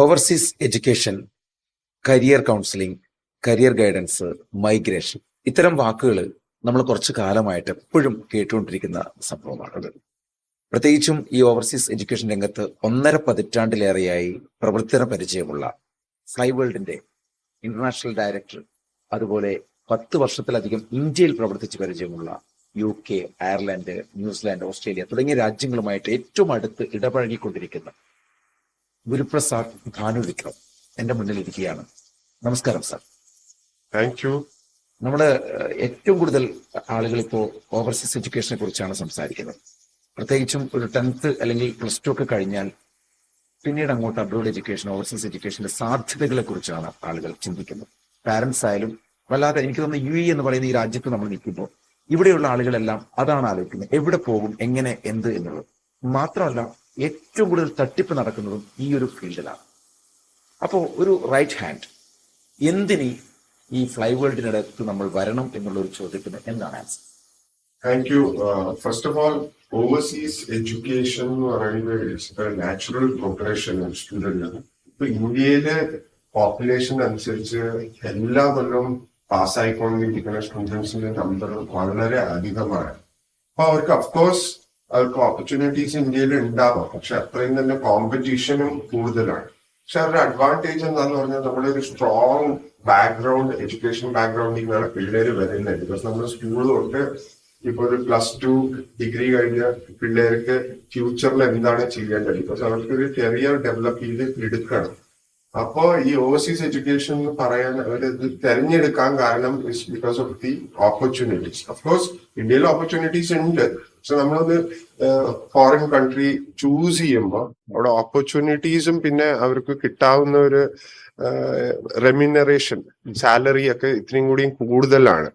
Overseas education, career counselling, career guidance, migration, ഇത്തരം വാക്കുകൾ നമ്മൾ കുറച്ചു കാലമായിട്ട് എപ്പോഴും കേട്ടുകൊണ്ടിരിക്കുന്ന സംഭവമാണത്. പ്രത്യേകിച്ചും ഈ ഓവർസീസ് എഡ്യൂക്കേഷൻ രംഗത്ത് 1.5 പതിറ്റാണ്ടിലേറെയായി പ്രവർത്തന പരിചയമുള്ള ഫ്ലൈ വേൾഡിന്റെ ഇന്റർനാഷണൽ ഡയറക്ടർ, അതുപോലെ 10 വർഷത്തിലധികം ഇന്ത്യയിൽ പ്രവർത്തിച്ച് പരിചയമുള്ള UK, അയർലൻഡ്, ന്യൂസിലാൻഡ്, ഓസ്ട്രേലിയ തുടങ്ങിയ രാജ്യങ്ങളുമായിട്ട് ഏറ്റവും അടുത്ത് ഇടപഴകിക്കൊണ്ടിരിക്കുന്ന ഗുരുപ്രസാദ് ഭാനുവിക്രം എന്റെ മുന്നിൽ ഇരിക്കുകയാണ്. നമസ്കാരം സാർ. Thank you. നമ്മള് ഏറ്റവും കൂടുതൽ ആളുകൾ ഇപ്പോൾ ഓവർസീസ് എഡ്യൂക്കേഷനെ കുറിച്ചാണ് സംസാരിക്കുന്നത്. പ്രത്യേകിച്ചും ഒരു 10th അല്ലെങ്കിൽ +2 ഒക്കെ കഴിഞ്ഞാൽ പിന്നീട് അങ്ങോട്ട് അബ്രോഡ് എഡ്യൂക്കേഷൻ, ഓവർസീസ് എഡ്യൂക്കേഷന്റെ സാധ്യതകളെ കുറിച്ചാണ് ആളുകൾ ചിന്തിക്കുന്നത്. പാരന്റ്സ് ആയാലും വല്ലാതെ, എനിക്ക് തോന്നുന്നു UAE എന്ന് പറയുന്ന ഈ രാജ്യത്ത് നമ്മൾ നിൽക്കുമ്പോൾ ഇവിടെയുള്ള ആളുകളെല്ലാം അതാണ് ആലോചിക്കുന്നത്, എവിടെ പോകും, എങ്ങനെ, എന്ത് എന്നുള്ളത്. മാത്രമല്ല, ഏറ്റവും കൂടുതൽ തട്ടിപ്പ് നടക്കുന്നതും ഈ ഒരു ഫീൽഡിലാണ്. അപ്പോൾ ഒരു റൈറ്റ് ഹാൻഡ്, എന്തിന് ഈ ഫ്ലൈ വേൾഡിനടുത്ത് നമ്മൾ വരണം എന്നുള്ള ഒരു ചോദ്യത്തിന് എന്താണ് answer? Thank you. First of all, overseas education എന്ന് പറയുന്നത് നാച്ചുറൽ പ്രോഗ്രഷൻ സ്റ്റുഡന്റ്. ഇപ്പൊ ഇന്ത്യയിലെ പോപ്പുലേഷൻ അനുസരിച്ച് എല്ലാ കൊല്ലവും പാസ്സായിക്കൊണ്ടിരിക്കുന്ന സ്റ്റുഡൻസിന്റെ നമ്പർ വളരെ അധികമാണ്. അപ്പൊ അവർക്ക് അഫ്കോഴ്സ് അവർക്ക് ഓപ്പർച്യൂണിറ്റീസ് ഇന്ത്യയിൽ ഉണ്ടാവാം, പക്ഷെ അത്രയും തന്നെ കോമ്പറ്റീഷനും കൂടുതലാണ്. പക്ഷെ അവരുടെ അഡ്വാൻറ്റേജ് എന്താന്ന് പറഞ്ഞാൽ നമ്മളൊരു സ്ട്രോങ് ബാക്ക്ഗ്രൗണ്ട്, എഡ്യൂക്കേഷൻ ബാക്ക്ഗ്രൗണ്ടിൽ നിന്നാണ് പിള്ളേര് വരുന്നത്. ബിക്കോസ് നമ്മൾ സ്കൂൾ തൊട്ട് ഇപ്പൊ ഒരു +2 ഡിഗ്രി കഴിഞ്ഞ പിള്ളേർക്ക് ഫ്യൂച്ചറിൽ എന്താണ് ചെയ്യേണ്ടത്, ബിക്കോസ് അവർക്കൊരു കരിയർ ഡെവലപ്പ് ചെയ്ത് എടുക്കണം. അപ്പോ ഈ ഓവർസീസ് എഡ്യൂക്കേഷൻ എന്ന് പറയാൻ അവരത് തെരഞ്ഞെടുക്കാൻ കാരണം is because of the opportunities. Of course ഇന്ത്യയിൽ ഓപ്പർച്യൂണിറ്റീസ് ഉണ്ട്, പക്ഷെ നമ്മളത് ഫോറിൻ കൺട്രി ചൂസ് ചെയ്യുമ്പോൾ അവിടെ ഓപ്പർച്യൂണിറ്റീസും പിന്നെ അവർക്ക് കിട്ടാവുന്ന ഒരു റെമ്യൂണറേഷൻ, സാലറി ഒക്കെ ഇത്രയും കൂടിയും കൂടുതലാണ്.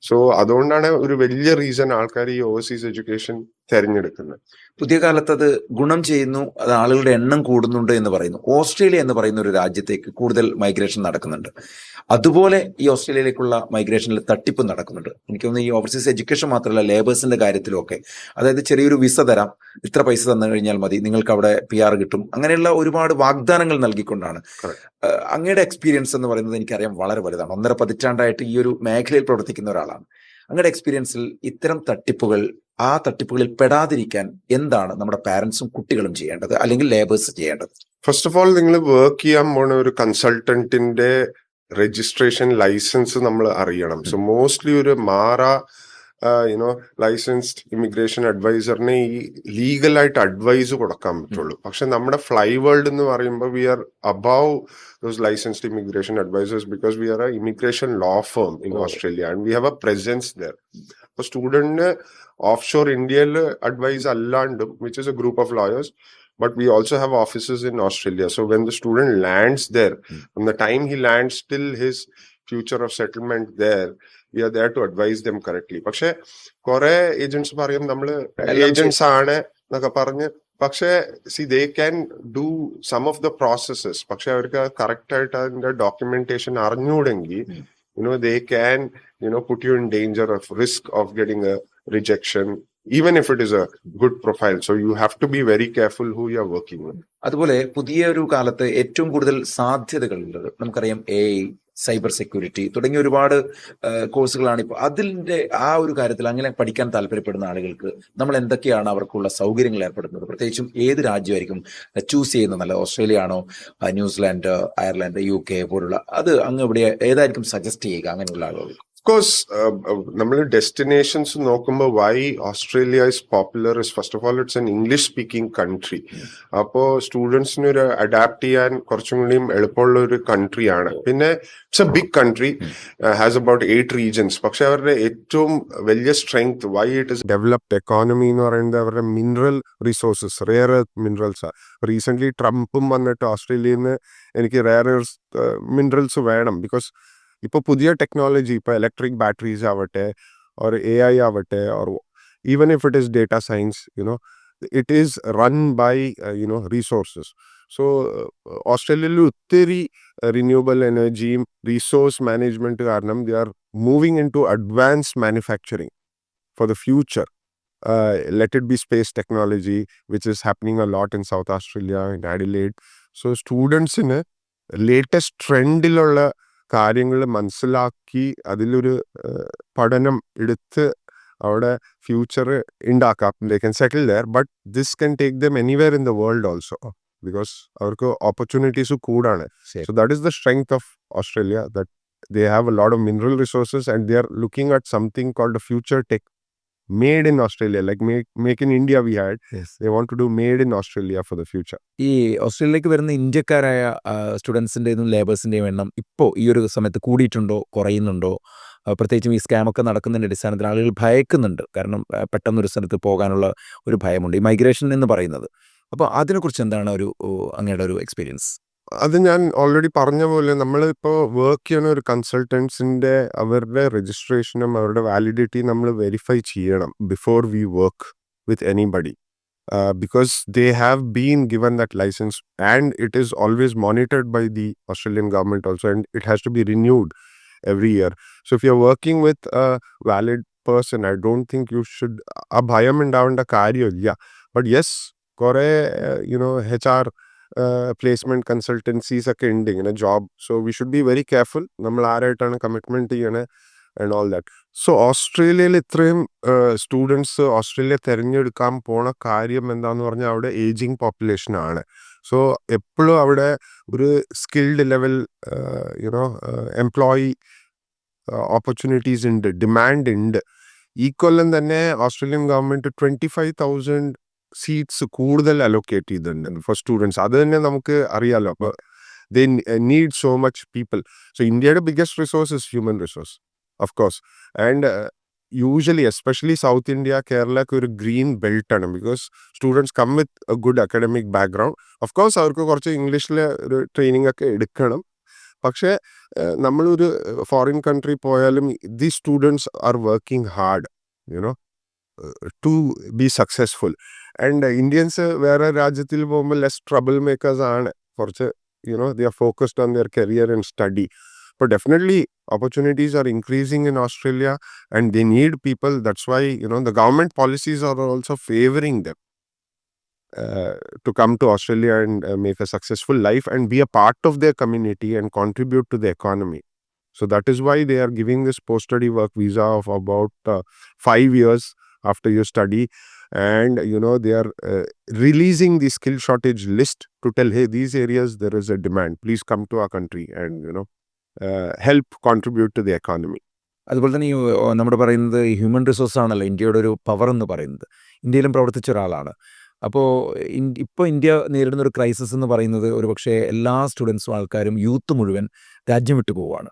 സോ അതുകൊണ്ടാണ് ഒരു വലിയ റീസൺ ആൾക്കാർ ഈ ഓവർസീസ് എഡ്യൂക്കേഷൻ തെരഞ്ഞെടുക്കുന്നത്. പുതിയ കാലത്ത് അത് ഗുണം ചെയ്യുന്നു, അത് ആളുകളുടെ എണ്ണം കൂടുന്നുണ്ട് എന്ന് പറയുന്നു. ഓസ്ട്രേലിയ എന്ന് പറയുന്ന ഒരു രാജ്യത്തേക്ക് കൂടുതൽ മൈഗ്രേഷൻ നടക്കുന്നുണ്ട്. അതുപോലെ ഈ ഓസ്ട്രേലിയയിലേക്കുള്ള മൈഗ്രേഷനിൽ തട്ടിപ്പ് നടക്കുന്നുണ്ട്. എനിക്ക് തോന്നുന്നു ഈ ഓവർസീസ് എഡ്യൂക്കേഷൻ മാത്രമല്ല, ലേബേഴ്സിന്റെ കാര്യത്തിലും ഒക്കെ, അതായത് ചെറിയൊരു വിസ തരാം, ഇത്ര പൈസ തന്നു കഴിഞ്ഞാൽ മതി, നിങ്ങൾക്ക് അവിടെ PR കിട്ടും, അങ്ങനെയുള്ള ഒരുപാട് വാഗ്ദാനങ്ങൾ നൽകിക്കൊണ്ടാണ്. അങ്ങയുടെ എക്സ്പീരിയൻസ് എന്ന് പറയുന്നത് എനിക്കറിയാം വളരെ വലുതാണ്. 1.5 പതിറ്റാണ്ടായിട്ട് ഈ ഒരു മേഖലയിൽ പ്രവർത്തിക്കുന്ന ഒരാളാണ്. അങ്ങയുടെ എക്സ്പീരിയൻസിൽ ഇത്തരം തട്ടിപ്പുകൾ, ആ തട്ടിപ്പുകളിൽ പെടാതിരിക്കാൻ എന്താണ് നമ്മുടെ പാരന്റ്സും കുട്ടികളും ചെയ്യേണ്ടത്, അല്ലെങ്കിൽ ലേബേഴ്സ് ചെയ്യേണ്ടത്? ഫസ്റ്റ് ഓഫ് ഓൾ, നിങ്ങൾ വർക്ക് ചെയ്യാൻ പോണ ഒരു കൺസൾട്ടന്റിന്റെ രജിസ്ട്രേഷൻ ലൈസൻസ് നമ്മൾ അറിയണം. സോ മോസ്റ്റ്ലി ഒരു ലൈസൻസ്ഡ് ഇമിഗ്രേഷൻ അഡ്വൈസറിനെ ഈ ലീഗലായിട്ട് അഡ്വൈസ് കൊടുക്കാൻ പറ്റുള്ളൂ. പക്ഷെ നമ്മുടെ ഫ്ലൈ വേൾഡ് എന്ന് പറയുമ്പോൾ we are above those licensed immigration advisers, because we are a immigration law firm in Australia and we have a presence there. അപ്പൊ സ്റ്റുഡന്റിന് ഓഫ് ഷോർ ഇന്ത്യയിൽ അഡ്വൈസ് അല്ലാണ്ടും, which is a group of lawyers, but we also have offices in Australia. So when the student lands there, from the time he lands till his future of settlement there, we are there to advise them correctly. പക്ഷെ കുറെ agents പറയും നമ്മള് agents ആണ് എന്നൊക്കെ പറഞ്ഞ്, പക്ഷെ they can do some of the processes, പക്ഷെ അവർക്ക് കറക്റ്റ് ആയിട്ട് അതിന്റെ documentation അറിഞ്ഞൂടെങ്കിൽ they can put you in danger of risk of getting a rejection, even if it is a good profile. So you have to be very careful who you are working with. അതുപോലെ പുതിയ ഒരു കാലത്ത് ഏറ്റവും കൂടുതൽ സാധ്യതകളുള്ളത് നമുക്കറിയാം, AI, cyber security തുടങ്ങിയ ഒരുപാട് കോഴ്സുകളാണ് ഇപ്പോൾ. അതിന്റെ ആ ഒരു കാര്യത്തിൽ അങ്ങനെ പഠിക്കാൻ താല്പര്യപ്പെടുന്ന ആളുകൾക്ക് നമ്മൾ എന്തൊക്കെയാണ് അവർക്കുള്ള സൗകര്യങ്ങൾ ഏർപ്പെടുന്നത്? പ്രത്യേകിച്ചും ഏത് രാജ്യമായിരിക്കും ചൂസ് ചെയ്യുന്നത് നല്ലത്? ഓസ്ട്രേലിയ ആണോ, ന്യൂസിലാൻഡ്, അയർലൻഡ്, UK പോലുള്ള, അത് അങ്ങ് ഇവിടെ ഏതായിരിക്കും സജസ്റ്റ് ചെയ്യുക അങ്ങനെയുള്ള ആളുകൾ? Of course, നമ്മൾ ഡെസ്റ്റിനേഷൻസ് നോക്കുമ്പോൾ why Australia is popular is first of all it's an English speaking country. അപ്പോൾ സ്റ്റുഡൻസിന് ഒരു അഡാപ്റ്റ് ചെയ്യാൻ കുറച്ചും കൂടിയും എളുപ്പമുള്ള ഒരു കൺട്രിയാണ്. പിന്നെ it's a big country, has about 8 regions. പക്ഷെ അവരുടെ ഏറ്റവും വലിയ strength, why it is developed economy എന്ന് പറയുന്നത് അവരുടെ mineral resources, rare earth minerals ആണ്. റീസെന്റ് ട്രംപും വന്നിട്ട് ഓസ്ട്രേലിയയിൽ നിന്ന് എനിക്ക് റെയർ എർത്ത് മിനറൽസ് വേണം, ബിക്കോസ് ഇപ്പൊ പുതിയ ടെക്നോളജി, ഇപ്പൊ ഇലക്ട്രിക് ബാറ്ററീസ് ആവട്ടെ, or AI ആവട്ടെ, or even if it is data science, it is run by resources. So ഓസ്ട്രേലിയയിൽ ഒത്തിരി റിന്യൂവബിൾ എനർജിയും റിസോഴ്സ് മാനേജ്മെന്റ് കാരണം they are moving into advanced manufacturing for the future. Let it be space technology, which is happening a lot in South Australia, in Adelaide. So സ്റ്റുഡൻസിന് latest ട്രെൻഡിലുള്ള കാര്യങ്ങൾ മനസ്സിലാക്കി അതിലൊരു പഠനം എടുത്ത് അവിടെ ഫ്യൂച്ചർ ഉണ്ടാക്കാം. They can settle there, but this can take them anywhere in the world also, because അവർക്ക് ഓപ്പർച്യൂണിറ്റീസ് കൂടാണ്. ശരി. So that is the strength of Australia, that they have a lot of mineral resources and they are looking at something called a future tech made in Australia, like make in India we had. Yes. They want to do made in Australia for the future. ഈ ഓസ്ട്രേലിയയിലേക്ക് വരുന്ന ഇന്ത്യക്കാരായ സ്റ്റുഡൻസിൻ്റെയും ലേബേഴ്സിൻ്റെയും എണ്ണം ഇപ്പോൾ ഈ ഒരു സമയത്ത് കൂടിയിട്ടുണ്ടോ, കുറയുന്നുണ്ടോ? പ്രത്യേകിച്ചും ഈ സ്കാമൊക്കെ നടക്കുന്നതിൻ്റെ അടിസ്ഥാനത്തിൽ ആളുകൾ ഭയക്കുന്നുണ്ട്. കാരണം പെട്ടെന്നൊരു സ്ഥലത്ത് പോകാനുള്ള ഒരു ഭയമുണ്ട്, ഈ മൈഗ്രേഷൻ എന്ന് പറയുന്നത്. അപ്പോൾ അതിനെക്കുറിച്ച് എന്താണ് അങ്ങയുടെ ഒരു എക്സ്പീരിയൻസ്? അത് ഞാൻ ഓൾറെഡി പറഞ്ഞ പോലെ നമ്മളിപ്പോൾ വർക്ക് ചെയ്യുന്ന ഒരു കൺസൾട്ടൻസിൻ്റെ അവരുടെ രജിസ്ട്രേഷനും അവരുടെ വാലിഡിറ്റി നമ്മൾ വെരിഫൈ ചെയ്യണം before we work with anybody, because they have been given that license and it is always monitored by the Australian government also, and it has to be renewed every year. So if you're working with a valid person, I don't think you should a bhayam undavanda karyamilla. But yes, kore HR placement consultancies ഒക്കെ ഉണ്ട് ഇങ്ങനെ job. So we should be very careful നമ്മൾ ആരായിട്ടാണ് commitment ചെയ്യണേ and all that. So ഓസ്ട്രേലിയയിൽ ഇത്രയും students Australia തിരഞ്ഞെടുക്കാൻ പോണ കാര്യം എന്താന്ന് പറഞ്ഞാൽ അവിടെ ഏജിങ് പോപ്പുലേഷൻ ആണ്. സോ എപ്പോഴും അവിടെ ഒരു സ്കിൽഡ് ലെവൽ എംപ്ലോയി ഓപ്പർച്യൂണിറ്റീസ് ഉണ്ട്, ഡിമാൻഡ് ഉണ്ട്. ഈ കൊല്ലം തന്നെ ഓസ്ട്രേലിയൻ ഗവൺമെന്റ് 25,000 സീറ്റ്സ് കൂടുതൽ അലോക്കേറ്റ് ചെയ്തിട്ടുണ്ട് ഫോർ സ്റ്റുഡൻസ്. അത് തന്നെ നമുക്ക് അറിയാലോ. അപ്പോൾ they need so much people. So ഇന്ത്യയുടെ biggest resource is human resource, of course. And usually especially south India, കേരളക്ക് ഒരു ഗ്രീൻ ബെൽറ്റ് ആണ്, because students come with a good academic background. Of course അവർക്ക് കുറച്ച് ഇംഗ്ലീഷിലെ ഒരു ട്രെയിനിങ് ഒക്കെ എടുക്കണം. പക്ഷേ നമ്മളൊരു ഫോറിൻ കൺട്രി പോയാലും the students are working hard to be successful. And Indians വേറെ രാജ്യത്തിൽ പോകുമ്പോൾ ലെസ് ട്രബിൾ മേക്കേഴ്സ് ആണ്, കുറച്ച് they are focused on their career and study. But definitely opportunities are increasing in Australia and they need people. That's why the government policies are also favoring them to come to Australia and make a successful life and be a part of their community and contribute to the economy. So that is why they are giving this post-study work visa of about 5 years after you study. And they are releasing the skill shortage list to tell, hey, these areas there is a demand, please come to our country and help contribute to the economy. അതുപോലെ തന്നെ ഈ നമ്മുടെ പറയുന്നത് ഈ human resource ആണല്ലോ ഇന്ത്യയുടെ ഒരു power എന്ന് പറയുന്നത്. ഇന്ത്യയിലും പ്രവർത്തിച്ച ഒരാളാണ്. അപ്പോൾ ഇപ്പോൾ ഇന്ത്യ നേരിടുന്ന ഒരു ക്രൈസിസ് എന്ന് പറയുന്നത് ഒരുപക്ഷെ എല്ലാ സ്റ്റുഡൻസും ആൾക്കാരും യൂത്ത് മുഴുവൻ രാജ്യം വിട്ടു പോവുകയാണ്.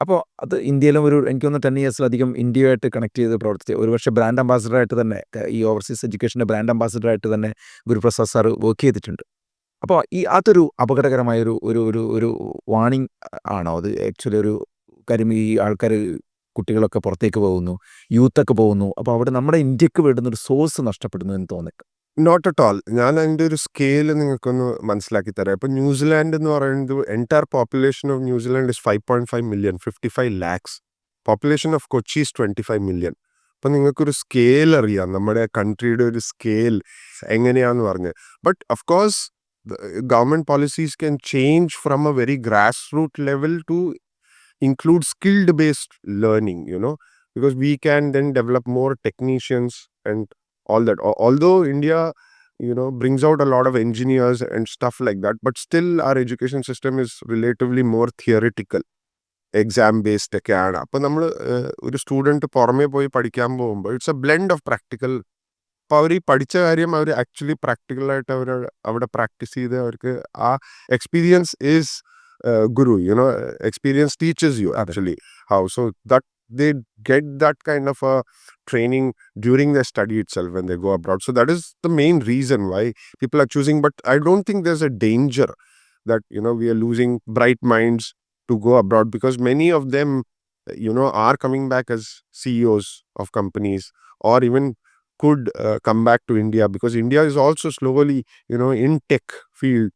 അപ്പോൾ അത് ഇന്ത്യയിലും എനിക്ക് തോന്നുന്നു 10 ഇയേഴ്സിലധികം ഇന്ത്യയുമായിട്ട് കണക്ട് ചെയ്ത് പ്രവർത്തിച്ച് ഒരുപക്ഷെ ബ്രാൻഡ് അംബാസിഡറായിട്ട് തന്നെ ഈ ഓവർസീസ് എഡ്യൂക്കേഷൻ്റെ ബ്രാൻഡ് അംബാസിഡറായിട്ട് തന്നെ ഗുരുപ്രസാദ് സാർ വർക്ക് ചെയ്തിട്ടുണ്ട്. അപ്പോൾ അതൊരു അപകടകരമായ ഒരു വാണിംഗ് ആണോ അത്? ആക്ച്വലി ഒരു കാര്യം, ഈ ആൾക്കാർ കുട്ടികളൊക്കെ പുറത്തേക്ക് പോകുന്നു, യൂത്തൊക്കെ പോകുന്നു, അപ്പോൾ അവിടെ നമ്മുടെ ഇന്ത്യക്ക് വേണ്ടുന്ന ഒരു സോഴ്സ് നഷ്ടപ്പെടുന്നു എന്ന് തോന്നിട്ട്? Not at all. ഞാൻ അതിൻ്റെ ഒരു സ്കെയില് നിങ്ങൾക്കൊന്ന് മനസ്സിലാക്കി തരാം. ഇപ്പം ന്യൂസിലാൻഡ് എന്ന് പറയുന്നത് entire population of New Zealand is 5.5 million, 55 lakhs. Population of Kochi is 25 million. അപ്പം നിങ്ങൾക്കൊരു സ്കെയിൽ അറിയാം, നമ്മുടെ കൺട്രിയുടെ ഒരു സ്കെയിൽ എങ്ങനെയാന്ന് പറഞ്ഞ്. But of course government policies can change from a very grass root level to include skilled based learning, because we can then develop more technicians and all that. Although India brings out a lot of engineers and stuff like that, but still our education system is relatively more theoretical, exam based ഒക്കെ ആണ്. അപ്പം നമ്മൾ ഒരു student പുറമേ പോയി പഠിക്കാൻ പോകുമ്പോൾ it's A blend of practical. അപ്പോൾ അവർ ഈ പഠിച്ച കാര്യം അവർ ആക്ച്വലി പ്രാക്ടിക്കലായിട്ട് അവർ അവിടെ പ്രാക്ടീസ് ചെയ്ത് അവർക്ക് ആ experience is guru, experience teaches you actually how. So that they get that kind of a training during their study itself when they go abroad. So that is the main reason why people are choosing. But I don't think there's a danger that we are losing bright minds to go abroad, because many of them are coming back as CEOs of companies, or even could come back to India, because India is also slowly in tech field.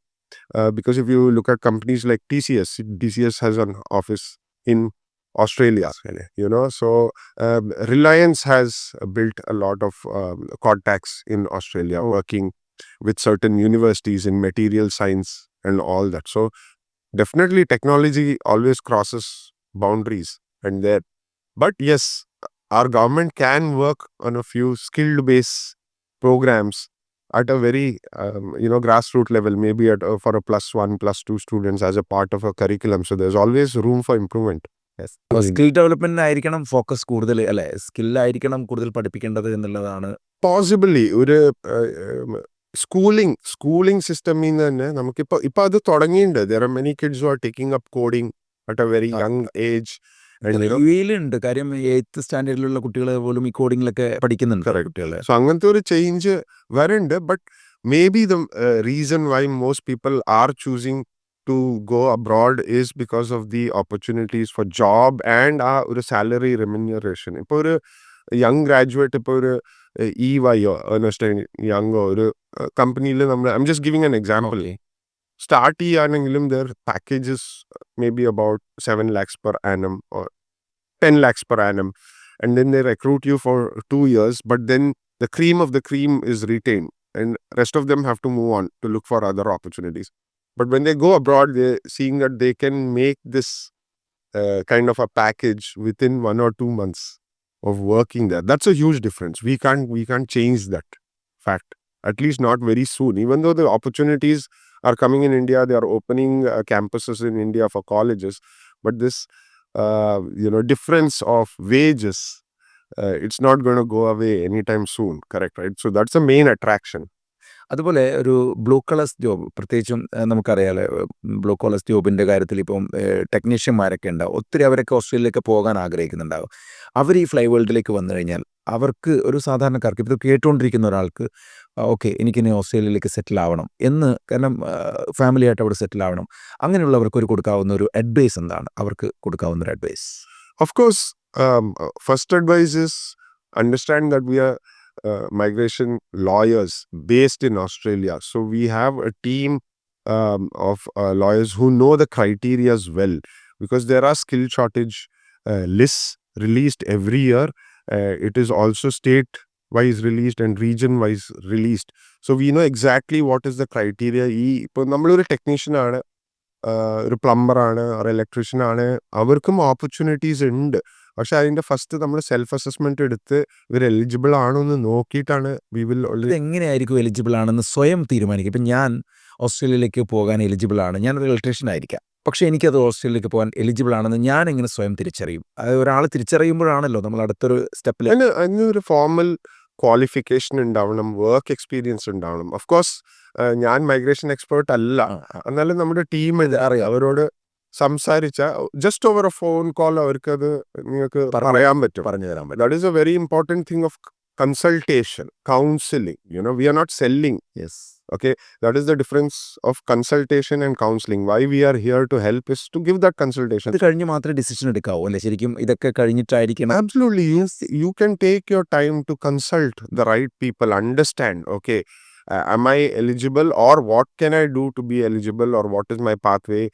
Because if you look at companies like TCS has an office in Australia, so Reliance has built a lot of contacts in Australia, working with certain universities in material science and all that. So definitely technology always crosses boundaries and there. But yes, our government can work on a few skilled based programs at a very grassroots level, maybe for a +1 +2 students as a part of a curriculum. So there's always room for improvement. Yes. Skill ഡെവലപ്മെന്റിനായിരിക്കണം focus കൂടുതൽ അല്ലെ, സ്കില്ലായിരിക്കണം കൂടുതൽ പഠിപ്പിക്കേണ്ടത് എന്നുള്ളതാണ്. Possibly ഒരു schooling സിസ്റ്റമിൽ നിന്ന് തന്നെ ഇപ്പൊ അത് തുടങ്ങിയിട്ടുണ്ട്. There are many kids who are taking up coding at a very young age. യുഎയിലുണ്ട് കാര്യം, 8th സ്റ്റാൻഡേർഡിലുള്ള കുട്ടികൾ പോലും ഈ കോഡിങ്ങിലൊക്കെ പഠിക്കുന്നുണ്ട് കുട്ടികളെ. സോ അങ്ങനത്തെ ഒരു ചേഞ്ച് വരുന്നുണ്ട്. But may be the reason why most people are choosing to go abroad is because of the opportunities for job and ഒരു salary remuneration. ഇപ്പോൾ ഒരു യങ് ഗ്രാജുവേറ്റ് ഇപ്പോൾ ഒരു EYയോ യങ്ങോ ഒരു കമ്പനിയിൽ നമ്മൾ, I am just giving an example, start ചെയ്യുകയാണെങ്കിലും their packages may be about 7 lakhs per annum or 10 lakhs per annum, and then they recruit you for 2 years, but then the cream of the cream is retained and rest of them have to move on to look for other opportunities. But when they go abroad, they're seeing that they can make this kind of a package within 1 or 2 months of working there. That's a huge difference. We can't change that fact, at least not very soon. Even though the opportunities are coming in India, they are opening campuses in India for colleges, but this difference of wages, it's not going to go away anytime soon. Correct, right? So that's the main attraction. അതുപോലെ ഒരു blue colours job, പ്രത്യേകിച്ചും നമുക്കറിയാലോ blue colours ജോബിൻ്റെ കാര്യത്തിൽ ഇപ്പം ടെക്നീഷ്യന്മാരൊക്കെ ഉണ്ടാവും, ഒത്തിരി അവരൊക്കെ ഓസ്ട്രേലിയയിലേക്ക് പോകാൻ ആഗ്രഹിക്കുന്നുണ്ടാവും. അവർ ഈ ഫ്ലൈ വേൾഡിലേക്ക് വന്നു കഴിഞ്ഞാൽ അവർക്ക്, ഒരു സാധാരണക്കാർക്ക്, ഇപ്പോൾ കേട്ടുകൊണ്ടിരിക്കുന്ന ഒരാൾക്ക് ഓക്കെ എനിക്കിനി ഓസ്ട്രേലിയയിലേക്ക് സെറ്റിൽ ആവണം എന്ന്, കാരണം ഫാമിലിയായിട്ട് അവിടെ സെറ്റിൽ ആവണം, അങ്ങനെയുള്ളവർക്ക് ഒരു കൊടുക്കാവുന്ന ഒരു അഡ്വൈസ് എന്താണ്? അവർക്ക് കൊടുക്കാവുന്ന ഒരു advice? Of course, first advice is understand that we are migration lawyers based in Australia. So we have a team of lawyers who know the criteria well, because there are skill shortage lists released every year. It is also state wise released and region wise released. So we know exactly what is the criteria. ഇപ്പോൾ നമ്മളൊരു technician ആണ്, ഒരു plumber ആണ്, ഒരു electrician ആണ്, അവർക്കും opportunities ഉണ്ട്. പക്ഷെ അതിന്റെ ഫസ്റ്റ് നമ്മൾ സെൽഫ് അസസ്മെന്റ് എടുത്ത് ഇവർ എലിജിബിൾ ആണോ എന്ന് നോക്കിയിട്ടാണ് വി വിൽ. എങ്ങനെയായിരിക്കും എലിജിബിൾ ആണെന്ന് സ്വയം തീരുമാനിക്കും? ഇപ്പം ഞാൻ ഓസ്ട്രേലിയയിലേക്ക് പോകാൻ എലിജിബിൾ ആണ്, ഞാനൊരു ഇലക്ട്രീഷ്യൻ ആയിരിക്കാം, പക്ഷേ എനിക്കത് ഓസ്ട്രേലിയയിലേക്ക് പോകാൻ എലിജിബിൾ ആണെന്ന് ഞാൻ എങ്ങനെ സ്വയം തിരിച്ചറിയും? അത് ഒരാൾ തിരിച്ചറിയുമ്പോഴാണല്ലോ നമ്മൾ അടുത്തൊരു സ്റ്റെപ്പിൽ. അതിനൊരു ഫോർമൽ ക്വാളിഫിക്കേഷൻ ഉണ്ടാവണം, വർക്ക് എക്സ്പീരിയൻസ് ഉണ്ടാവണം. ഓഫ് കോഴ്സ് ഞാൻ മൈഗ്രേഷൻ എക്സ്പേർട്ട് അല്ല, എന്നാലും നമ്മുടെ ടീം അറിയാം, അവരോട് സംസാരിച്ച just over A phone call അവർക്ക് അത് നിങ്ങൾക്ക് പറയാൻ പറ്റും, പറഞ്ഞു തരാൻ പറ്റും. That is A very important thing of consultation, counseling. We are not selling. Yes. Okay, that is the difference of consultation and counseling. Why we are here to help is to give that consultation. ഇത് കഴിഞ്ഞ് മാത്രമേ decision എടുക്കാവൂ അല്ലേ? ശരിക്കും ഇതൊക്കെ കഴിഞ്ഞിട്ടായിരിക്കണം. Absolutely. You can take your time to consult the right people, understand, okay, am I eligible, or what can I do to be eligible, or what is my pathway,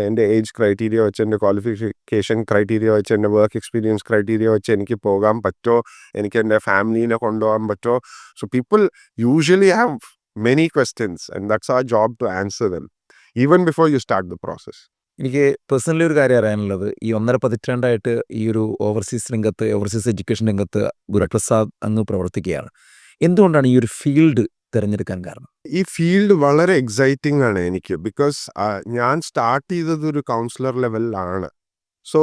എൻ്റെ age criteria വെച്ച്, എൻ്റെ qualification criteria വെച്ച്, എൻ്റെ work experience criteria വെച്ച് എനിക്ക് പോകാൻ പറ്റുമോ, എനിക്ക് എൻ്റെ ഫാമിലീനെ കൊണ്ടുപോകാൻ പറ്റുമോ. So people usually have many questions and that's our job to answer them even before you start the process. എനിക്ക് പേഴ്സണലി ഒരു കാര്യം അറിയാനുള്ളത്, ഈ 1.5 പതിറ്റാണ്ടായിട്ട് ഈ ഒരു ഓവർസീസ് രംഗത്ത്, ഓവർസീസ് എഡ്യൂക്കേഷൻ രംഗത്ത് പ്രസാദ് അങ്ങ് പ്രവർത്തിക്കുകയാണ്. എന്തുകൊണ്ടാണ് ഈ ഒരു ഫീൽഡ് തിരഞ്ഞെടുക്കാൻ കാരണം? ഈ ഫീൽഡ് വളരെ എക്സൈറ്റിംഗ് ആണ് എനിക്ക്, ബിക്കോസ് ഞാൻ സ്റ്റാർട്ട് ചെയ്തത് ഒരു കൗൺസിലർ ലെവലിലാണ്. So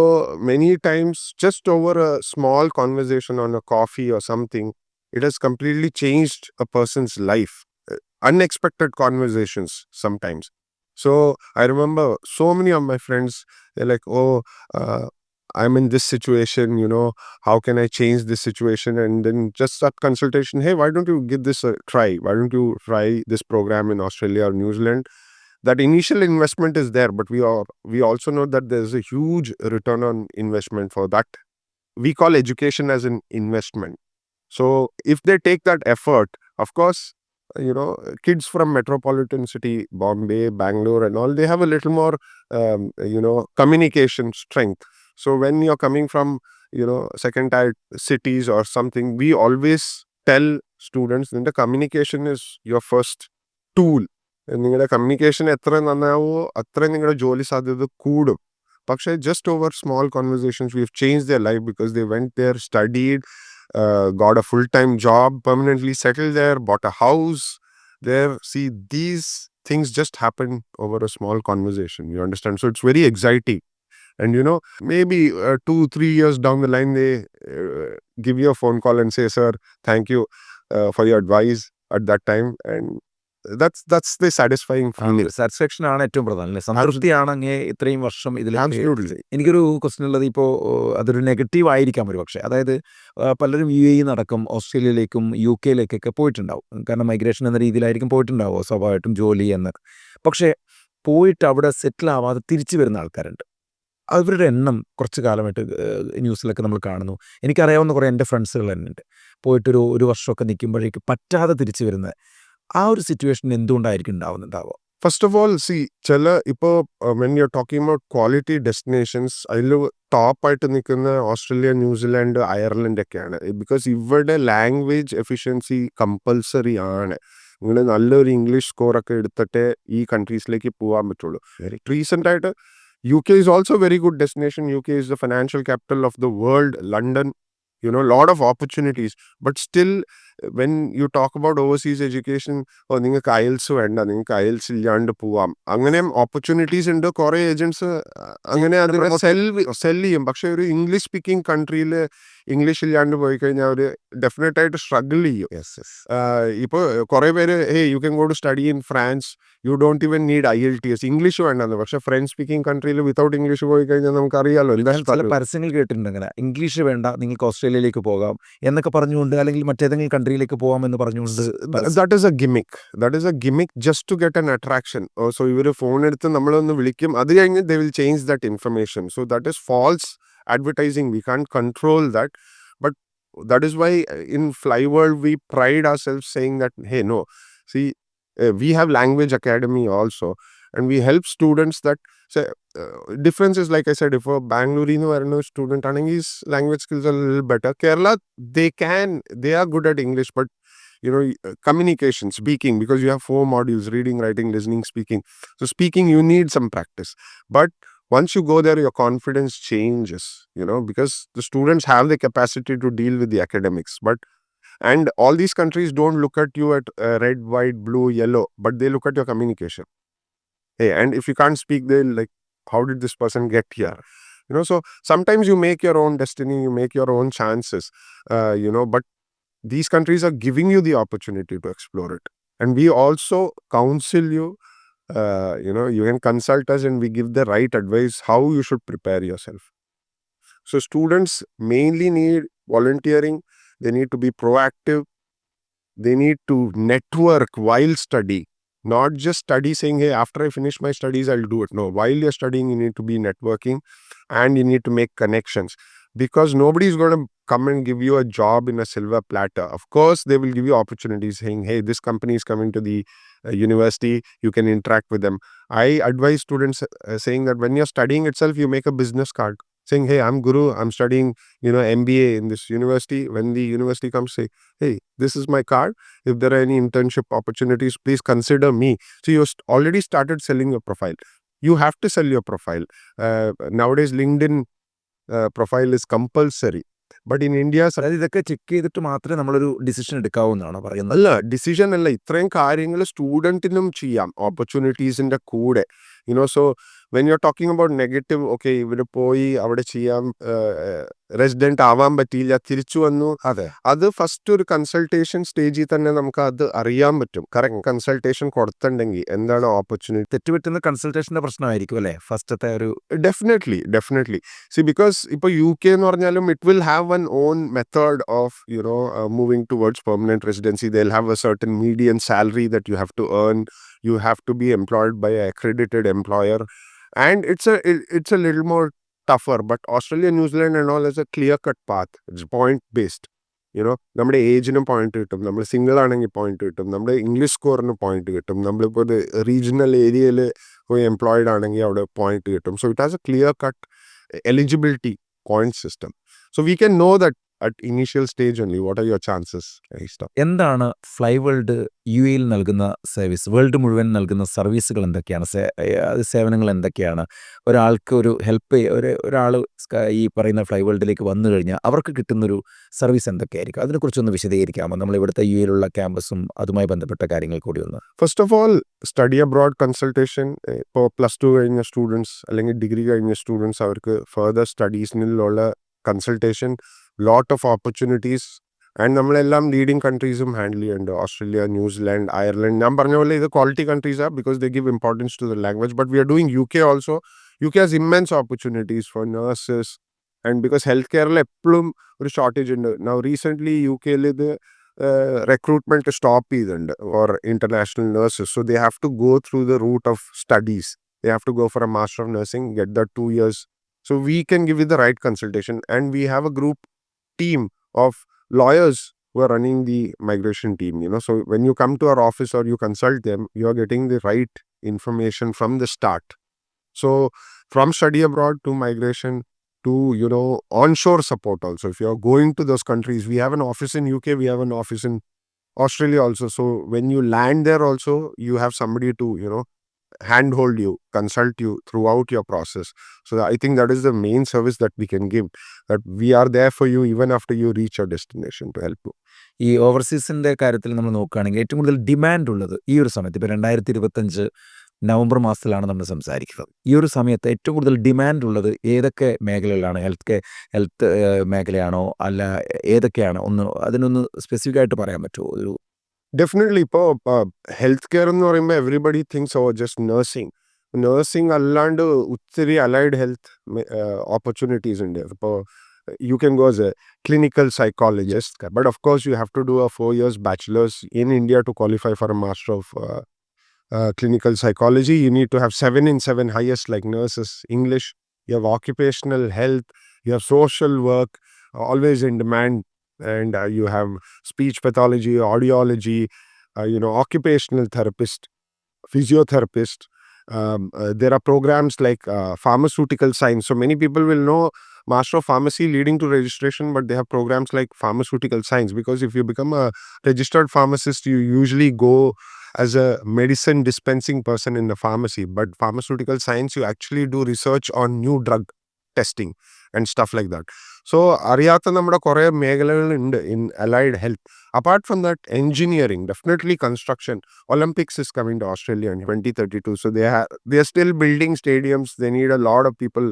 many times just over A small conversation on A coffee or something, it has completely changed a person's life. Unexpected conversations sometimes. So I remember so many of my friends, they're like, oh, I'm in this situation, how can I change this situation? And then just that consultation, hey, why don't you give this a try? Why don't you try this program in Australia or New Zealand? That initial investment is there, but we also know that there's a huge return on investment for that. We call education as an investment. So if they take that effort, of course, kids from metropolitan city, Bombay, Bangalore and all, they have a little more, communication strength. So when you're coming from, second tier cities or something, we always tell students that the communication is your first tool നിങ്ങളുടെ communication എത്ര നന്നാവോ അത്രയും നിങ്ങളുടെ ജോലി സാധ്യത കൂടും. പക്ഷേ just over small conversations we have change their life because they went there, studied, got a full-time job, permanently settled there, bought a house there. See, these things just happen over a small conversation, you understand? So it's very exciting. And maybe 2-3 years down the line, they give you a phone call and say, sir, thank you for your advice at that time. And that's the satisfying feeling. Satisfaction ആണ് ഏറ്റവും പ്രധാനം അല്ലേ? സംതൃപ്തിയാണ് അങ്ങേ ഇത്രയും വർഷം ഇതിൽ. Absolutely. എനിക്കൊരു question ഉള്ളത്, ഇപ്പോൾ അതൊരു നെഗറ്റീവ് ആയിരിക്കാം ഒരു പക്ഷേ. അതായത് പലരും UAE നടക്കം ഓസ്ട്രേലിയയിലേക്കും UK-യിലേക്കൊക്കെ പോയിട്ടുണ്ടാവും. കാരണം മൈഗ്രേഷൻ എന്ന രീതിയിലായിരിക്കും പോയിട്ടുണ്ടാവുക സ്വാഭാവികമായിട്ടും, ജോലി എന്ന്. പക്ഷേ പോയിട്ട് അവിടെ സെറ്റിൽ ആവാതെ തിരിച്ചു വരുന്ന ആൾക്കാരുണ്ട്. അവരുടെ എണ്ണം കുറച്ച് കാലമായിട്ട് ന്യൂസിലൊക്കെ നമ്മൾ കാണുന്നു. എനിക്കറിയാവുന്ന കുറേ എൻ്റെ ഫ്രണ്ട്സുകൾ തന്നെ ഉണ്ട്. പോയിട്ടൊരു വർഷമൊക്കെ നിൽക്കുമ്പോഴേക്ക് പറ്റാതെ തിരിച്ചു വരുന്നത്. ആ ഒരു സിറ്റുവേഷൻ എന്തുകൊണ്ടായിരിക്കും ഉണ്ടാവുന്നുണ്ടാവുക? First of all, see, when you're talking about quality destinations, അതിൽ ടോപ്പായിട്ട് നിൽക്കുന്ന ഓസ്ട്രേലിയ, ന്യൂസിലാൻഡ്, അയർലൻഡ് ഒക്കെയാണ്. ബിക്കോസ് ഇവിടെ ലാംഗ്വേജ് എഫിഷ്യൻസി കമ്പൽസറി ആണ്. നിങ്ങൾ നല്ലൊരു ഇംഗ്ലീഷ് സ്കോറൊക്കെ എടുത്തിട്ടേ ഈ കൺട്രീസിലേക്ക് പോകാൻ പറ്റുള്ളൂ. റീസെൻ്റ് ആയിട്ട് UK is also a very good destination. UK is the financial capital of the world. London, lot of opportunities. But still, when you talk about overseas education, നിങ്ങൾക്ക് IELTS വേണ്ട, നിങ്ങൾക്ക് IELTS ഇല്ലാണ്ട് പോവാം, അങ്ങനെ ഓപ്പർച്യൂണിറ്റീസ് ഉണ്ട്. കുറേ agents അങ്ങനെ അതിനെ സെൽ ചെയ്യും. പക്ഷെ ഒരു ഇംഗ്ലീഷ് സ്പീക്കിംഗ് കൺട്രിയിൽ ഇംഗ്ലീഷ് ഇല്ലാണ്ട് പോയി കഴിഞ്ഞാൽ അവർ ഡെഫിനറ്റ് ആയിട്ട് സ്ട്രഗിൾ ചെയ്യും. ഇപ്പോൾ കുറേ പേര് you can go to study in France, you don't even need IELTS, English വേണ്ടെന്ന്. പക്ഷെ ഫ്രഞ്ച് സ്പീക്കിംഗ് കൺട്രിയിൽ വിത്തൗട്ട് ഇംഗ്ലീഷ് പോയി കഴിഞ്ഞാൽ നമുക്കറിയാലോ. ചില പരസ്യങ്ങൾ കേട്ടിട്ടുണ്ട് അങ്ങനെ, ഇംഗ്ലീഷ് വേണ്ട, നിങ്ങൾക്ക് ഓസ്ട്രേലിയയിലേക്ക് പോകാം എന്നൊക്കെ പറഞ്ഞുകൊണ്ട്, അല്ലെങ്കിൽ മറ്റേതെങ്കിലും കൺട്രിയിലേക്ക് പോകാമെന്ന് പറഞ്ഞുകൊണ്ട്. That is a gimmick just to get an attraction. So ഇവർ ഫോൺ എടുത്ത് നമ്മളൊന്ന് വിളിക്കും, അത് കഴിഞ്ഞ് they will change that information. So that is false advertising. We can't control that, but that is why in Flyworld we pride ourselves saying that, hey, no, see, we have language academy also, and we help students that say, difference is, like I said, if a Bangalore or no student and his language skills are a little better, Kerala, they are good at English, but communication, speaking, because you have 4 modules: reading, writing, listening, speaking. So speaking, you need some practice, but once you go there, your confidence changes, because the students have the capacity to deal with the academics. And all these countries don't look at you at red, white, blue, yellow, but they look at your communication. Hey, and if you can't speak, they'll like, how did this person get here? So sometimes you make your own destiny, you make your own chances, but these countries are giving you the opportunity to explore it. And we also counsel you. You can consult us and we give the right advice how you should prepare yourself. So students mainly need volunteering. They need to be proactive. They need to network while study. Not just study saying, hey, after I finish my studies, I'll do it. No, while you're studying, you need to be networking and you need to make connections, because nobody is going to come and give you a job in a silver platter. Of course, they will give you opportunities saying, hey, this company is coming to the university, you can interact with them. I advise students saying that when you're studying itself, you make a business card saying, hey, I'm Guru, I'm studying MBA in this university. When the university comes, say, hey, this is my card, if there are any internship opportunities, please consider me. So you already started selling your profile. You have to sell your profile. Nowadays LinkedIn profile is compulsory, but in India, അതായത് ഇതൊക്കെ check ചെയ്തിട്ട് മാത്രമേ നമ്മളൊരു decision എടുക്കാവൂന്നാണോ പറയുന്നത്? അല്ല, decision അല്ല, ഇത്രയും കാര്യങ്ങൾ സ്റ്റുഡൻറ്റിനും ചെയ്യാം ഓപ്പർച്യൂണിറ്റീസിന്റെ കൂടെ. So when you are talking about negative, okay, ഇവര് പോയി അവിടെ ചെയ്യാം, റെസിഡന്റ് ആവാൻ പറ്റിയില്ല, തിരിച്ചു വന്നു. അതെ, അത് ഫസ്റ്റ് ഒരു കൺസൾട്ടേഷൻ സ്റ്റേജിൽ തന്നെ നമുക്ക് അത് അറിയാൻ പറ്റും. കറക്റ്റ് കൺസൾട്ടേഷൻ കൊടുത്തിട്ടുണ്ടെങ്കിൽ എന്താണ് ഓപ്പർച്യൂണിറ്റി. തെറ്റുപറ്റുന്ന കൺസൾട്ടേഷന്റെ പ്രശ്നമായിരിക്കും അല്ലേ ഫസ്റ്റത്തെ ഒരു? ഡെഫിനറ്റ്ലി. സി, ബിക്കോസ് ഇപ്പോൾ UK എന്ന് പറഞ്ഞാലും it will have one own method of moving towards permanent residency. They will have a certain median salary that you have to earn. You have to be employed by an accredited employer, and it's a little more tougher. But Australia, New Zealand and all has a clear-cut path. It's point-based. നമ്മുടെ ഏജിനും point കിട്ടും, നമ്മൾ single ആണെങ്കിൽ point കിട്ടും, നമ്മുടെ English സ്കോറിന് point കിട്ടും, നമ്മളിപ്പോൾ ഒരു regional ഏരിയയിൽ പോയി എംപ്ലോയിഡ് ആണെങ്കിൽ അവിടെ പോയിന്റ് കിട്ടും. So it has A clear cut eligibility point system. So we can know that at initial stage only. What are your chances? എന്താണ് ഫ്ലൈ വേൾഡ് യു എയിൽ നൽകുന്ന സർവീസ്? വേൾഡ് മുഴുവൻ നൽകുന്ന സർവീസുകൾ എന്തൊക്കെയാണ്? അത് സേവനങ്ങൾ എന്തൊക്കെയാണ്? ഒരാൾക്ക് ഒരു ഹെൽപ്പ് ഒരാൾ ഈ പറയുന്ന ഫ്ലൈ വേൾഡിലേക്ക് വന്നു കഴിഞ്ഞാൽ അവർക്ക് കിട്ടുന്നൊരു സർവീസ് എന്തൊക്കെയായിരിക്കും? അതിനെക്കുറിച്ചൊന്ന് വിശദീകരിക്കാമോ? നമ്മൾ ഇവിടുത്തെ യു എയിലുള്ള ക്യാമ്പസും അതുമായി ബന്ധപ്പെട്ട കാര്യങ്ങൾ കൂടി ഒന്ന്. First of all study abroad consultation. ഇപ്പോൾ +2 കഴിഞ്ഞ സ്റ്റുഡൻസ് അല്ലെങ്കിൽ ഡിഗ്രി കഴിഞ്ഞ സ്റ്റുഡൻസ് അവർക്ക് further സ്റ്റഡീസിനുള്ള consultation, lot of opportunities. And നമ്മളെല്ലാം ലീഡിങ് കൺട്രീസും ഹാൻഡിൽ ചെയ്യുന്നുണ്ട്. Australia, New Zealand, Ireland. ഞാൻ പറഞ്ഞ പോലെ ഇത് quality കൺട്രീസാണ് because they give importance to the language. But we are doing UK also. UK has immense opportunities for nurses. And because health കെയറിൽ എപ്പോഴും ഒരു shortage ഉണ്ട്. നൗ റീസെൻ്റ്ലി UK ഇത് recruitment stop ചെയ്തിട്ടുണ്ട് for international nurses. So they have to go through the route of studies. They have to go for a Master of Nursing, get that 2 years. So we can give you the right consultation. And we have a group team of lawyers who are running the migration team. So when you come to our office or you consult them, you are getting the right information from the start. So from study abroad to migration to onshore support also. If you are going to those countries, we have an office in UK, we have an office in Australia also. So when you land there also, you have somebody to handhold you, consult you throughout your process. So I think that is the main service that we can give, that we are there for you even after you reach your destination to help you. ഈ ഓവർസീസിൻ്റെ കാര്യത്തിൽ നമ്മൾ നോക്കുകയാണെങ്കിൽ ഏറ്റവും കൂടുതൽ demand ഉള്ളത് ഈ ഒരു സമയത്ത്, ഇപ്പോൾ 2025 നവംബർ മാസത്തിലാണ് നമ്മൾ സംസാരിക്കുന്നത്. ഈ ഒരു സമയത്ത് ഏറ്റവും കൂടുതൽ ഡിമാൻഡ് ഉള്ളത് ഏതൊക്കെ മേഖലകളിലാണ്? ഹെൽത്ത് മേഖലയാണോ അല്ല ഏതൊക്കെയാണ്? അതിനൊന്ന് സ്പെസിഫിക് ആയിട്ട് പറയാൻ പറ്റുമോ? ഡെഫിനറ്റ്ലി ഇപ്പോൾ ഹെൽത്ത് കെയർ എന്ന് പറയുമ്പോൾ എവറിബഡി തിങ്സ് ജസ്റ്റ് നഴ്സിംഗ് അല്ലാണ്ട് ഒത്തിരി അലൈഡ് ഹെൽത്ത് ഓപ്പർച്യൂണിറ്റീസ് ഉണ്ട്. ഇപ്പോൾ you can go as a clinical psychologist, but of course you have to do a 4 years bachelor's in India to qualify for a master of clinical psychology. You need to have 7 in 7 highest like nurses, English. You have occupational health, you have social work, always in demand. And you have speech pathology, audiology, occupational therapist, physiotherapist. There are programs like pharmaceutical science. So many people will know Master of Pharmacy leading to registration, but they have programs like pharmaceutical science, because if you become a registered pharmacist, you usually go as a medicine dispensing person in the pharmacy. But pharmaceutical science, you actually do research on new drug testing and stuff like that. So അറിയാത്ത നമ്മുടെ കുറേ മേഖലകളുണ്ട് in allied health. Apart from that, engineering, definitely construction. Olympics is coming to Australia in 2032. So they are still building stadiums. They need a lot of people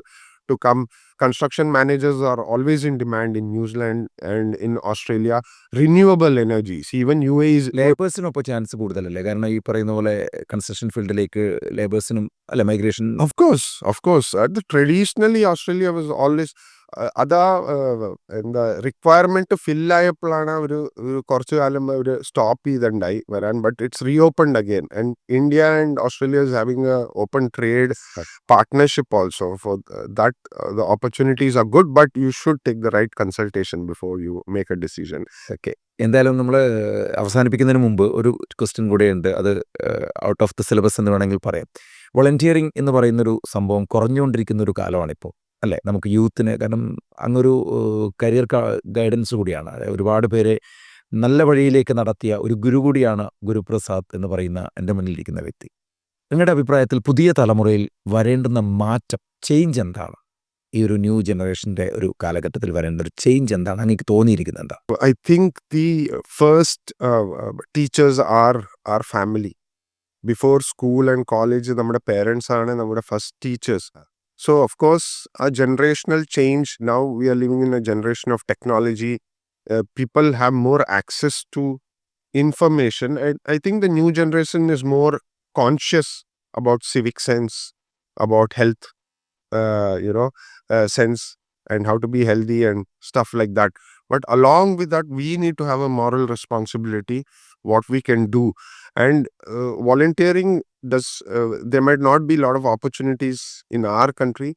to come. Construction managers are always in demand in New Zealand and in Australia. Renewable energies, even UAE is... ലേബേഴ്സിനൊപ്പം chance കൂടുതലല്ലേ? കാരണം ഈ പറയുന്ന പോലെ construction ഫീൽഡിലേക്ക് ലേബേഴ്സിനും അല്ല migration. Of course. Traditionally, Australia was always അതാ എന്താ റിക്വയർമെന്റ് ഫില്ലായപ്പോഴാണ് ഒരു കുറച്ചു കാലം ഒരു സ്റ്റോപ്പ് ചെയ്തിട്ടുണ്ടായി വരാൻ. But it's reopened again. And India and Australia is having a open trade partnership also. For that the opportunities are good, but you should take the right consultation before you make a decision. Okay, എന്തായാലും നമ്മൾ അവസാനിപ്പിക്കുന്നതിന് മുമ്പ് ഒരു question കൂടെയുണ്ട്. അത് out of the syllabus എന്ന് വേണമെങ്കിൽ പറയാം. വോളണ്ടിയറിങ് എന്ന് പറയുന്നൊരു സംഭവം കുറഞ്ഞുകൊണ്ടിരിക്കുന്ന ഒരു കാലമാണിപ്പോൾ, അല്ലേ? നമുക്ക് യൂത്തിന്, കാരണം അങ്ങൊരു കരിയർ ഗൈഡൻസ് കൂടിയാണ്. ഒരുപാട് പേരെ നല്ല വഴിയിലേക്ക് നടത്തിയ ഒരു ഗുരു കൂടിയാണ് ഗുരുപ്രസാദ് എന്ന് പറയുന്ന എൻ്റെ മുന്നിലിരിക്കുന്ന വ്യക്തി. നിങ്ങളുടെ അഭിപ്രായത്തിൽ പുതിയ തലമുറയിൽ വരേണ്ടുന്ന മാറ്റം, ചേഞ്ച് എന്താണ്? ഈ ഒരു ന്യൂ ജനറേഷൻ്റെ ഒരു കാലഘട്ടത്തിൽ വരേണ്ട ഒരു ചേഞ്ച് എന്താണ് എനിക്ക് തോന്നിയിരിക്കുന്നത്? എന്താ? I think the first teachers are our family. Before school and college, നമ്മുടെ parents ആണ് നമ്മുടെ first teachers. So of course a generational change. Now we are living in a generation of technology. People have more access to information, and I think the new generation is more conscious about civic sense, about health, sense, and how to be healthy and stuff like that. But along with that, we need to have a moral responsibility, what we can do. And volunteering does, there might not be a lot of opportunities in our country,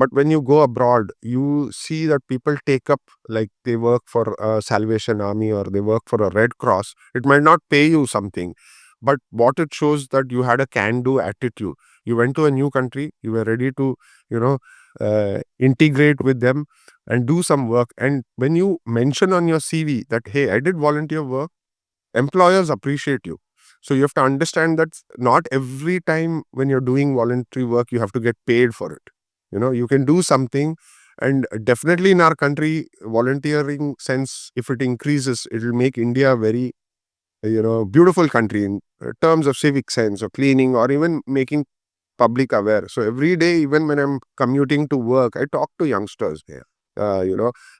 but when you go abroad, you see that people take up, like they work for a Salvation Army or they work for a Red Cross. It might not pay you something, but what it shows that you had a can-do attitude. You went to a new country, you were ready to integrate with them, and do some work. And when you mention on your CV that, hey, I did volunteer work, employers appreciate you. So you have to understand that not every time when you're doing voluntary work, you have to get paid for it. You can do something. And definitely in our country, volunteering sense, if it increases, it will make India a very, beautiful country in terms of civic sense or cleaning or even making public aware. So every day, even when I'm commuting to work, I talk to youngsters here.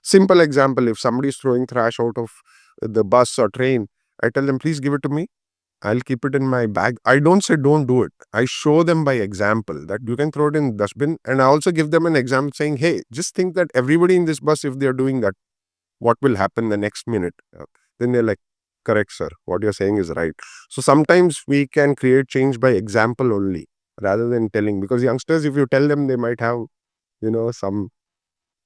Simple example, if somebody is throwing trash out of the bus or train, I tell them, please give it to me. I'll keep it in my bag. I don't say don't do it. I show them by example that you can throw it in dustbin. And I also give them an example saying, hey, just think that everybody in this bus, if they're doing that, what will happen the next minute? Then they're like, correct, sir. What you're saying is right. So sometimes we can create change by example only rather than telling. Because youngsters, if you tell them, they might have, some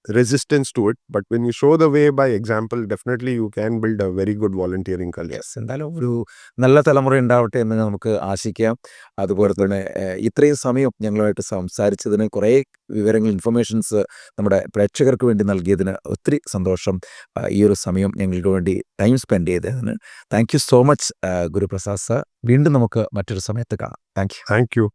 resistance to it. But when you show the way by example, definitely you can build a very good volunteering culture. Yes, എന്തായാലും ഒരു നല്ല തലമുറ ഉണ്ടാവട്ടെ എന്ന് നമുക്ക് ആശിക്കാം. അതുപോലെ തന്നെ ഇത്രയും സമയം ഞങ്ങളുമായിട്ട് സംസാരിച്ചതിന്, കുറേ വിവരങ്ങൾ, ഇൻഫർമേഷൻസ് നമ്മുടെ പ്രേക്ഷകർക്ക് വേണ്ടി നൽകിയതിന് ഒത്തിരി സന്തോഷം. ഈ ഒരു സമയം ഞങ്ങൾക്ക് വേണ്ടി ടൈം സ്പെൻഡ് ചെയ്തതിന് thank you so much Guruprasad sir. വീണ്ടും നമുക്ക് മറ്റൊരു സമയത്ത് കാണാം. Thank you. Thank you.